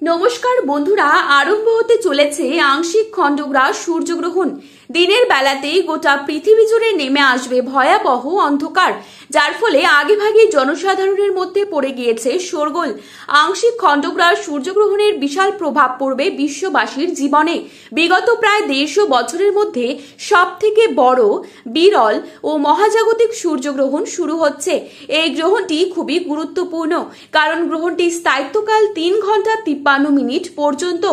নমস্কার বন্ধুরা, আরম্ভ হতে চলেছে আংশিক খণ্ডগ্রাস সূর্যগ্রহণ। দিনের বেলাতেই গোটা পৃথিবী জুড়ে নেমে আসবে ভয়াবহ অন্ধকার, যার ফলে আগেভাগে জনসাধারণের মধ্যে পড়ে গিয়েছে শোরগোল। আংশিক খণ্ডগ্রাস সূর্যগ্রহণের বিশাল প্রভাব পড়বে বিশ্ববাসীর জীবনে। বিগত প্রায় 150 বছরের মধ্যে সব থেকে বড়, বিরল ও মহাজাগতিক সূর্যগ্রহণ শুরু হচ্ছে। এই গ্রহণটি খুবই গুরুত্বপূর্ণ, কারণ গ্রহণটির স্থায়িত্বকাল 3 ঘন্টা 53 মিনিট পর্যন্ত,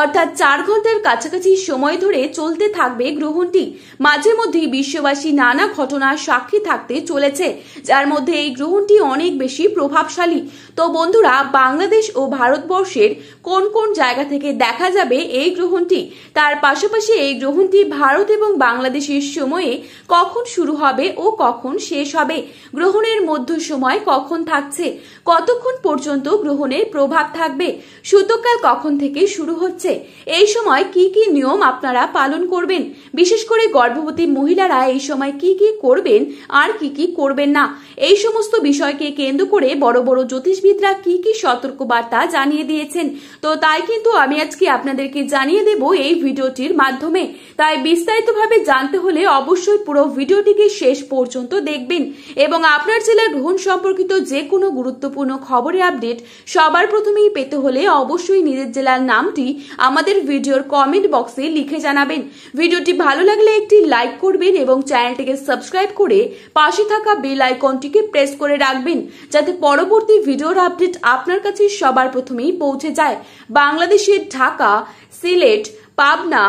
অর্থাৎ 4 ঘন্টার কাছাকাছি সময় ধরে চলতে থাকবে গ্রহণটি। মাঝে মধ্যে বিশ্ববাসী নানা ঘটনার সাক্ষী থাকতে চলেছে, যার মধ্যে এই গ্রহণটি অনেক বেশি প্রভাবশালী। তো বন্ধুরা, বাংলাদেশ ও ভারতবর্ষের কোন কোন জায়গা থেকে দেখা যাবে এই গ্রহণটি, তার পাশাপাশি এই গ্রহণটি ভারত এবং বাংলাদেশের সময়ে কখন শুরু হবে ও কখন শেষ হবে, গ্রহণের মধ্য সময় কখন থাকছে, কতক্ষণ পর্যন্ত গ্রহণের প্রভাব থাকবে, সূতককাল কখন থেকে শুরু হচ্ছে, এই সময় কি কি নিয়ম আপনারা পালন করবেন, বিশেষ করে গর্ভবতী মহিলারা এই সময় কি কি করবেন আর কি কি করবেন না, এই সমস্ত বিষয়কে কেন্দ্র করে বড় বড় জ্যোতিষবিদরা কি কি সতর্কবার্তা জানিয়ে দিয়েছেন। তো তাই কিন্তু আমি আজকে আপনাদেরকে জানিয়ে দেব এই ভিডিওটির মাধ্যমে। তাই বিস্তারিতভাবে জানতে হলে অবশ্যই পুরো ভিডিওটিকে শেষ পর্যন্ত দেখবেন এবং আপনার জেলার গ্রহণ সম্পর্কিত যে কোনো গুরুত্বপূর্ণ খবরের আপডেট সবার প্রথমেই পেতে হলে অবশ্যই নিজের জেলার নামটি আমাদের ভিডিওর কমেন্ট বক্সে লিখে জানাবেন। ভিডিওটি ভালো লাগলে একটি লাইক করবেন এবং চ্যানেলটিকে সাবস্ক্রাইব করে পাশে থাকা বেল আইকনটিকে প্রেস করে রাখবেন, যাতে পরবর্তী ভিডিওর আপডেট আপনার কাছে সবার প্রথমেই পৌঁছে যায়। বাংলাদেশের ঢাকা, সিলেট, পাবনা,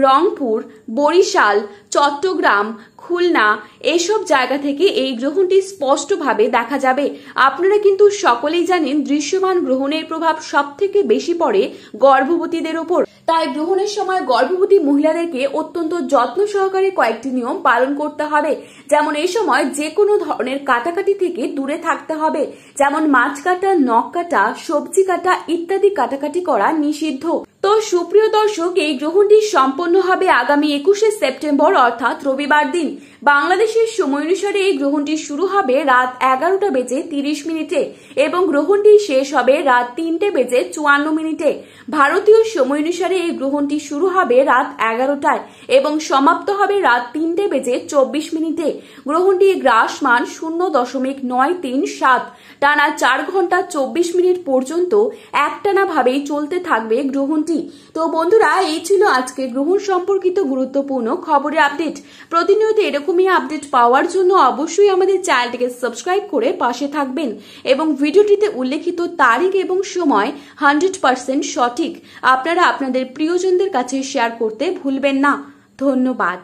রংপুর, বরিশাল, চট্টগ্রাম, খুলনা এসব জায়গা থেকে এই গ্রহণটি স্পষ্টভাবে দেখা যাবে। আপনারা কিন্তু সকলেই জানেন, দৃশ্যমান গ্রহণের প্রভাব সব থেকে বেশি পড়ে গর্ভবতীদের উপর। তাই গ্রহণের সময় গর্ভবতী মহিলাদেরকে অত্যন্ত যত্ন সহকারে কয়েকটি নিয়ম পালন করতে হবে। যেমন এই সময় যে কোনো ধরনের কাটাকাটি থেকে দূরে থাকতে হবে, যেমন মাছ কাটা, নখ কাটা, সবজি কাটা ইত্যাদি কাটাকাটি করা নিষিদ্ধ। তো সুপ্রিয় দর্শক, এই গ্রহণটি সম্পন্ন হবে আগামী 21শে সেপ্টেম্বর অর্থাৎ রবিবার দিন। বাংলাদেশের সময় অনুসারে এই গ্রহণটি শুরু হবে রাত 11:30 এবং গ্রহণটি শেষ হবে রাত 3:54 ভারতীয় সময় অনুসারে এই গ্রহণটি শুরু হবে রাত 11টায় এবং সমাপ্ত হবে রাত 3:24 গ্রহণটি গ্রাসমান 0.937, টানা 4 ঘন্টা 24 মিনিট পর্যন্ত একটানা ভাবেই চলতে থাকবে গ্রহণটি। তো বন্ধুরা, এই ছিল আজকে গ্রহণ সম্পর্কিত গুরুত্বপূর্ণ খবরের আপডেট। প্রতিনিয়ত এরকমই আপডেট পাওয়ার জন্য অবশ্যই আমাদের চ্যানেলটিকে সাবস্ক্রাইব করে পাশে থাকবেন এবং ভিডিওটিতে উল্লেখিত তারিখ এবং সময় 100% সঠিক আপনারা আপনাদের প্রিয়জনদের কাছে শেয়ার করতে ভুলবেন না। ধন্যবাদ।